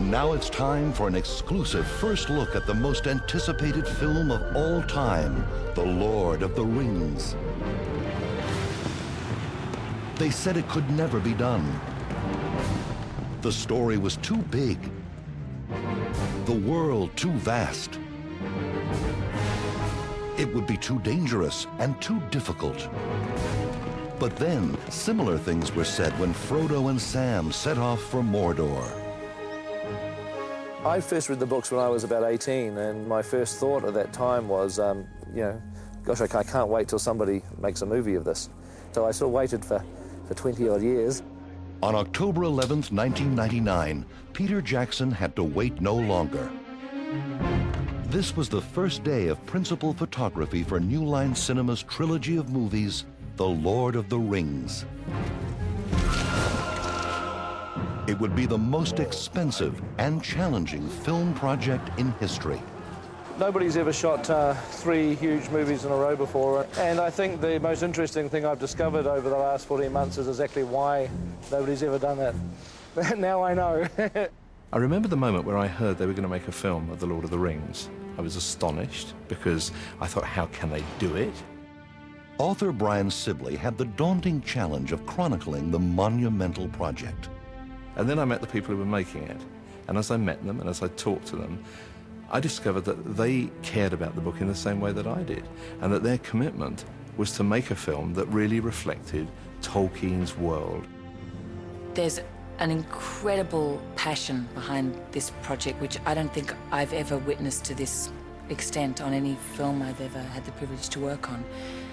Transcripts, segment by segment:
And now it's time for an exclusive first look at the most anticipated film of all time, The Lord of the Rings. They said it could never be done. The story was too big, the world too vast. It would be too dangerous and too difficult. But then, similar things were said when Frodo and Sam set off for Mordor. I first read the books when I was about 18, and my first thought at that time was, you know, gosh, I can't wait till somebody makes a movie of this. So I sort of waited for 20-odd years. On October 11th, 1999, Peter Jackson had to wait no longer. This was the first day of principal photography for New Line Cinema's trilogy of movies, The Lord of the Rings. It would be the most expensive and challenging film project in history. Nobody's ever shot 3 huge movies in a row before, and I think the most interesting thing I've discovered over the last 14 months is exactly why nobody's ever done that. Now I know. I remember the moment where I heard they were going to make a film of The Lord of the Rings. I was astonished because I thought, how can they do it? Author Brian Sibley had the daunting challenge of chronicling the monumental project. And then I met the people who were making it. And as I met them and as I talked to them, I discovered that they cared about the book in the same way that I did, and that their commitment was to make a film that really reflected Tolkien's world. There's an incredible passion behind this project, which I don't think I've ever witnessed to this extent on any film I've ever had the privilege to work on,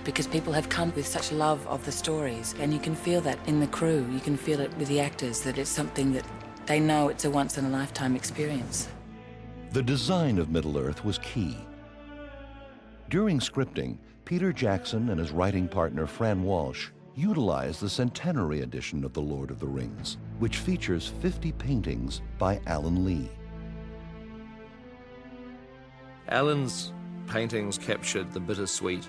because people have come with such love of the stories, and you can feel that in the crew, you can feel it with the actors, that it's something that they know it's a once-in-a-lifetime experience. The design of Middle-earth was key. During scripting, Peter Jackson and his writing partner Fran Walsh utilized the centenary edition of The Lord of the Rings, which features 50 paintings by Alan Lee. Alan's paintings captured the bittersweet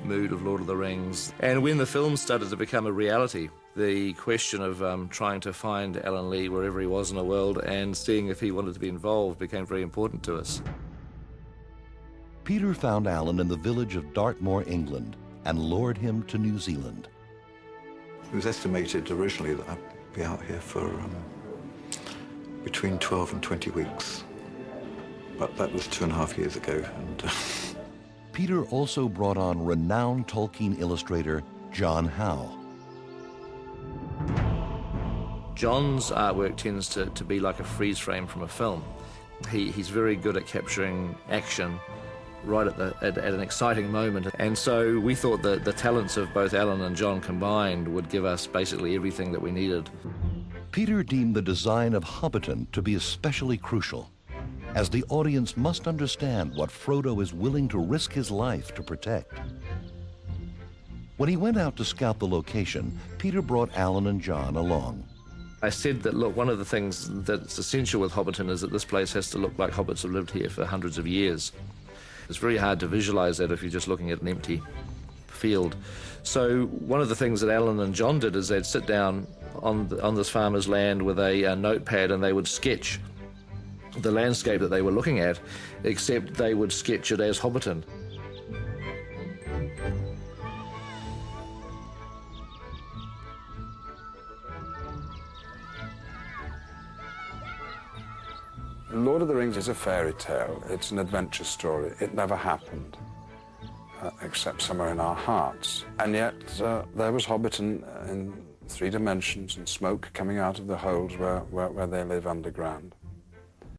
mood of Lord of the Rings. And when the film started to become a reality, the question of trying to find Alan Lee wherever he was in the world and seeing if he wanted to be involved became very important to us. Peter found Alan in the village of Dartmoor, England, and lured him to New Zealand. It was estimated originally that I'd be out here for between 12 and 20 weeks. But that was 2.5 years ago. And Peter also brought on renowned Tolkien illustrator John Howe. John's artwork tends to be like a freeze frame from a film. He's very good at capturing action right at an exciting moment. And so we thought that the talents of both Alan and John combined would give us basically everything that we needed. Peter deemed the design of Hobbiton to be especially crucial, as the audience must understand what Frodo is willing to risk his life to protect. When he went out to scout the location, Peter brought Alan and John along. I said that, look, one of the things that's essential with Hobbiton is that this place has to look like hobbits have lived here for hundreds of years. It's very hard to visualize that if you're just looking at an empty field. So one of the things that Alan and John did is they'd sit down on this farmer's land with a notepad, and they would sketch the landscape that they were looking at, except they would sketch it as Hobbiton. Lord of the Rings is a fairy tale. It's an adventure story. It never happened, except somewhere in our hearts. And yet there was Hobbiton in 3 dimensions and smoke coming out of the holes where they live underground.